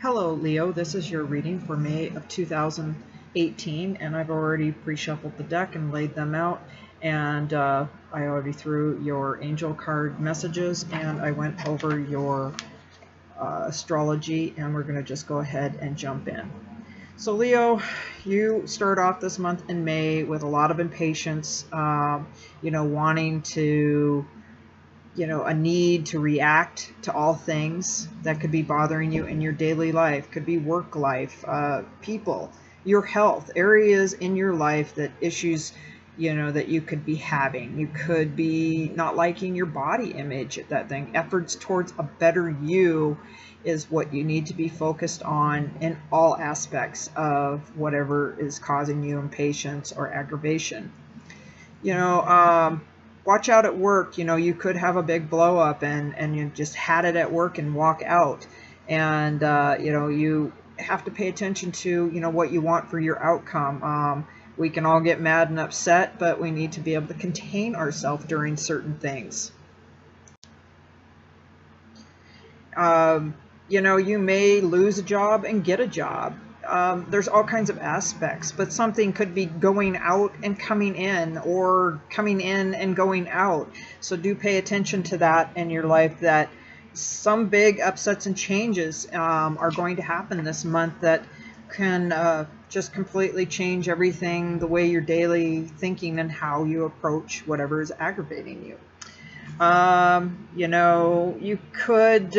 Hello, Leo. This is your reading for May of 2018, and I've already pre-shuffled the deck and laid them out, and I already threw your angel card messages, and I went over your astrology, and we're going to just go ahead and jump in. So, Leo, you start off this month in May with a lot of impatience, wanting to a need to react to all things that could be bothering you in your daily life. Could be work life, people, your health, areas in your life that issues, that you could be having. You could be not liking your body image, that thing. Efforts towards a better you is what you need to be focused on in all aspects of whatever is causing you impatience or aggravation. Watch out at work. You could have a big blow up and you just had it at work and walk out. And, you have to pay attention to, what you want for your outcome. We can all get mad and upset, but we need to be able to contain ourselves during certain things. You may lose a job and get a job. There's all kinds of aspects, but something could be going out and coming in, or coming in and going out. So do pay attention to that in your life, that some big upsets and changes are going to happen this month that can just completely change everything, the way your daily thinking and how you approach whatever is aggravating you. You could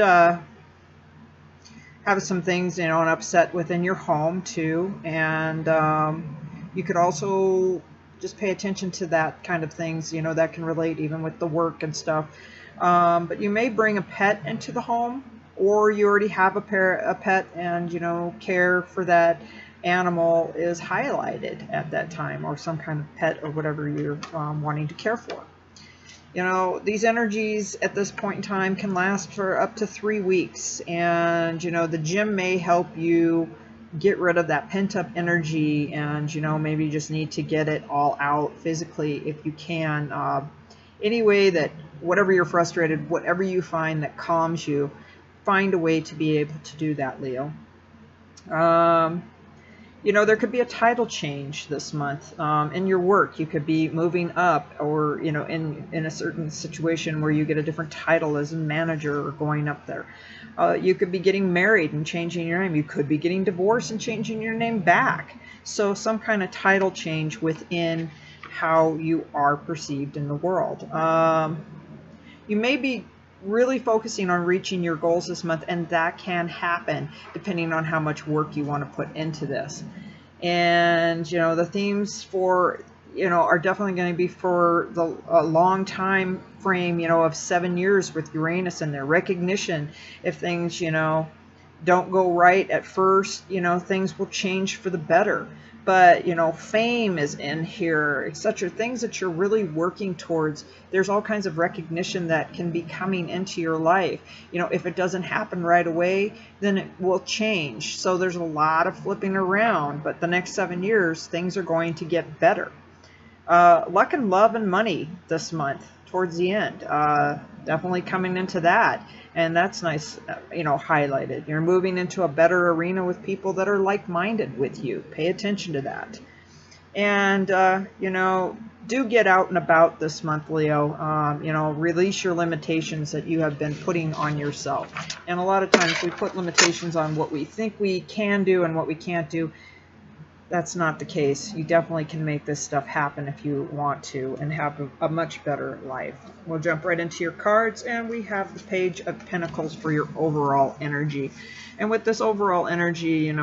have some things, an upset within your home too, and you could also just pay attention to that kind of things, that can relate even with the work and stuff. But you may bring a pet into the home, or you already have a pet, and care for that animal is highlighted at that time, or some kind of pet or whatever you're wanting to care for. These energies at this point in time can last for up to 3 weeks. And, the gym may help you get rid of that pent-up energy, and, maybe you just need to get it all out physically if you can. Any way that, whatever you're frustrated, whatever you find that calms you, find a way to be able to do that, Leo. There could be a title change this month in your work. You could be moving up, or, in a certain situation where you get a different title as a manager or going up there. You could be getting married and changing your name. You could be getting divorced and changing your name back. So some kind of title change within how you are perceived in the world. You may be really focusing on reaching your goals this month, and that can happen depending on how much work you want to put into this. And the themes for are definitely going to be for a long time frame, of 7 years with Uranus in there. Recognition, if things don't go right at first, things will change for the better. But, fame is in here, etc. Things that you're really working towards. There's all kinds of recognition that can be coming into your life. If it doesn't happen right away, then it will change. So there's a lot of flipping around. But the next 7 years, things are going to get better. Luck and love and money this month towards the end. Definitely coming into that. And that's nice, highlighted. You're moving into a better arena with people that are like-minded with you. Pay attention to that. And, do get out and about this month, Leo. Release your limitations that you have been putting on yourself. And a lot of times we put limitations on what we think we can do and what we can't do. That's not the case. You definitely can make this stuff happen if you want to, and have a much better life. We'll jump right into your cards, and we have the Page of Pentacles for your overall energy. And with this overall energy,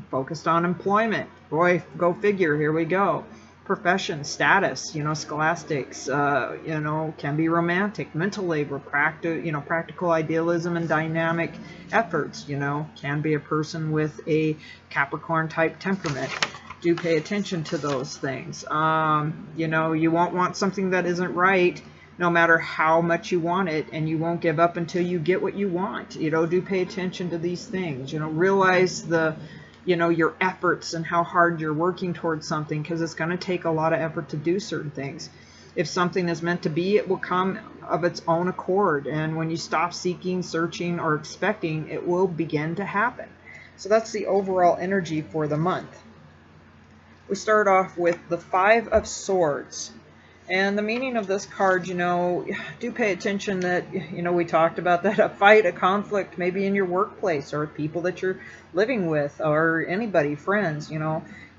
focused on employment. Boy, go figure, here we go. Profession, status, scholastics, can be romantic, mental labor, practical idealism and dynamic efforts, can be a person with a Capricorn type temperament. Do pay attention to those things. You won't want something that isn't right, no matter how much you want it, and you won't give up until you get what you want. Do pay attention to these things. Realize your efforts and how hard you're working towards something, because it's going to take a lot of effort to do certain things. If something is meant to be, it will come of its own accord. And when you stop seeking, searching, or expecting, it will begin to happen. So that's the overall energy for the month. We start off with the Five of Swords. And the meaning of this card, do pay attention that, we talked about that, a fight, a conflict, maybe in your workplace or with people that you're living with or anybody, friends,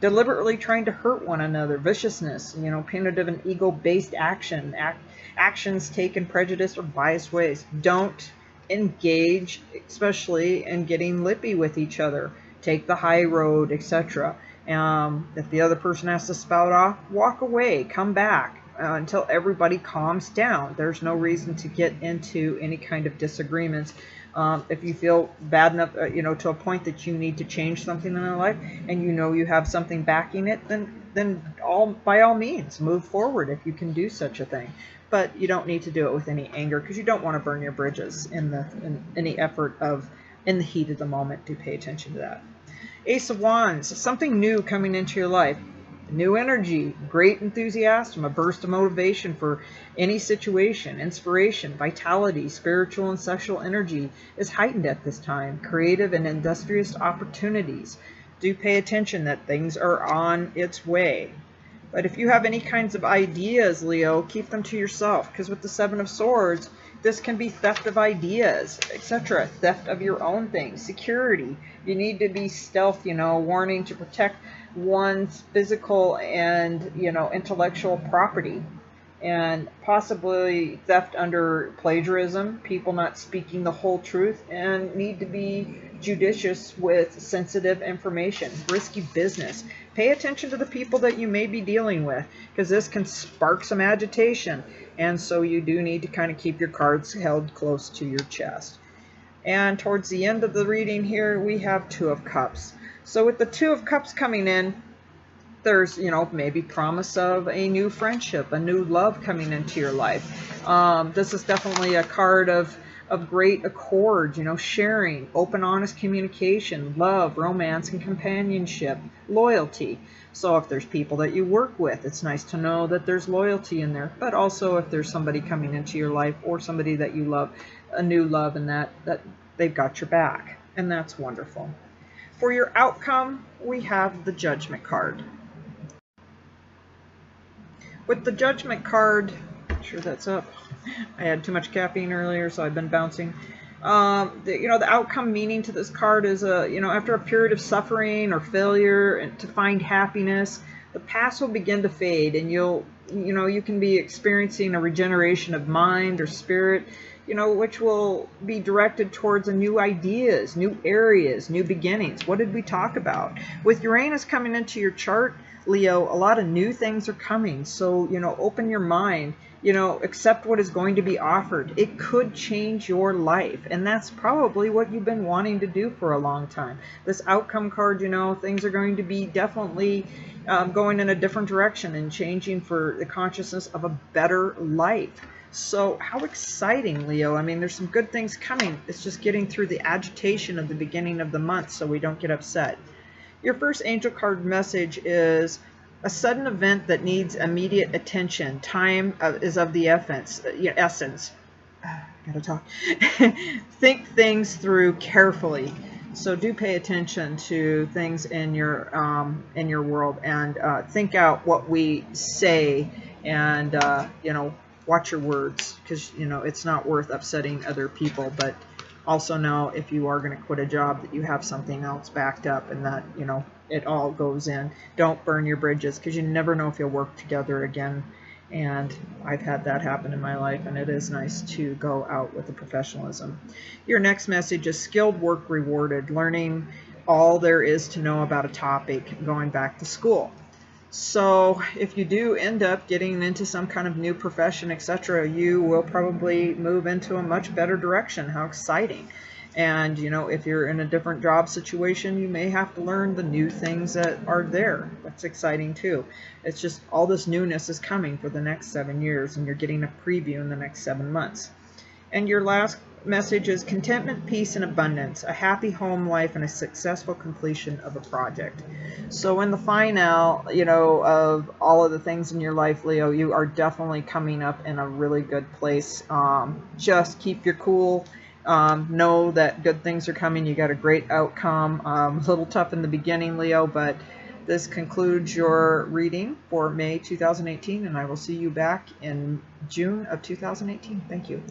deliberately trying to hurt one another, viciousness, punitive and ego-based actions taken prejudiced or biased ways. Don't engage, especially in getting lippy with each other. Take the high road, etc. If the other person has to spout off, walk away, come back. Until everybody calms down. There's no reason to get into any kind of disagreements. If you feel bad enough, to a point that you need to change something in your life, and you have something backing it, then by all means move forward if you can do such a thing. But you don't need to do it with any anger, because you don't want to burn your bridges in any effort of in the heat of the moment. Do pay attention to that. Ace of Wands, something new coming into your life. New energy, great enthusiasm, a burst of motivation for any situation, inspiration, vitality, spiritual and sexual energy is heightened at this time. Creative and industrious opportunities. Do pay attention that things are on its way. But if you have any kinds of ideas, Leo, keep them to yourself, because with the Seven of Swords, this can be theft of ideas, etc. Theft of your own things, security. You need to be stealth, warning to protect one's physical and intellectual property, and possibly theft under plagiarism, people not speaking the whole truth, and need to be judicious with sensitive information. Risky business. Pay attention to the people that you may be dealing with, because this can spark some agitation, and so you do need to kind of keep your cards held close to your chest. And towards the end of the reading here, we have Two of Cups. So with the Two of Cups coming in, there's, maybe promise of a new friendship, a new love coming into your life. This is definitely a card of great accord, sharing, open, honest communication, love, romance, and companionship, loyalty. So if there's people that you work with, it's nice to know that there's loyalty in there. But also if there's somebody coming into your life or somebody that you love, a new love, and that they've got your back. And that's wonderful. For your outcome, we have the Judgment card. With the Judgment card, make sure that's up. I had too much caffeine earlier, so I've been bouncing. The outcome meaning to this card is, after a period of suffering or failure and to find happiness, the past will begin to fade, and you can be experiencing a regeneration of mind or spirit, which will be directed towards new ideas, new areas, new beginnings. What did we talk about? With Uranus coming into your chart, Leo, a lot of new things are coming. So, open your mind, accept what is going to be offered. It could change your life. And that's probably what you've been wanting to do for a long time. This outcome card, things are going to be definitely going in a different direction and changing for the consciousness of a better life. So how exciting, Leo. I mean, there's some good things coming. It's just getting through the agitation of the beginning of the month so we don't get upset. Your first angel card message is a sudden event that needs immediate attention. Time is of the essence. Gotta talk. Think things through carefully. So do pay attention to things in your world, and think out what we say, and watch your words, because it's not worth upsetting other people. But also know, if you are going to quit a job, that you have something else backed up, and that it all goes in. Don't burn your bridges, because you never know if you'll work together again. And I've had that happen in my life, and it is nice to go out with the professionalism. Your next message is skilled work rewarded, learning all there is to know about a topic, going back to school. So if you do end up getting into some kind of new profession, etc., you will probably move into a much better direction. How exciting. And, if you're in a different job situation, you may have to learn the new things that are there. That's exciting too. It's just all this newness is coming for the next 7 years, and you're getting a preview in the next 7 months. And your last message is contentment, peace, and abundance, a happy home life, and a successful completion of a project. So in the final, of all of the things in your life, Leo, you are definitely coming up in a really good place. Just keep your cool know that good things are coming. You got a great outcome. A little tough in the beginning, Leo, but this concludes your reading for May 2018, and I will see you back in June of 2018. Thank you.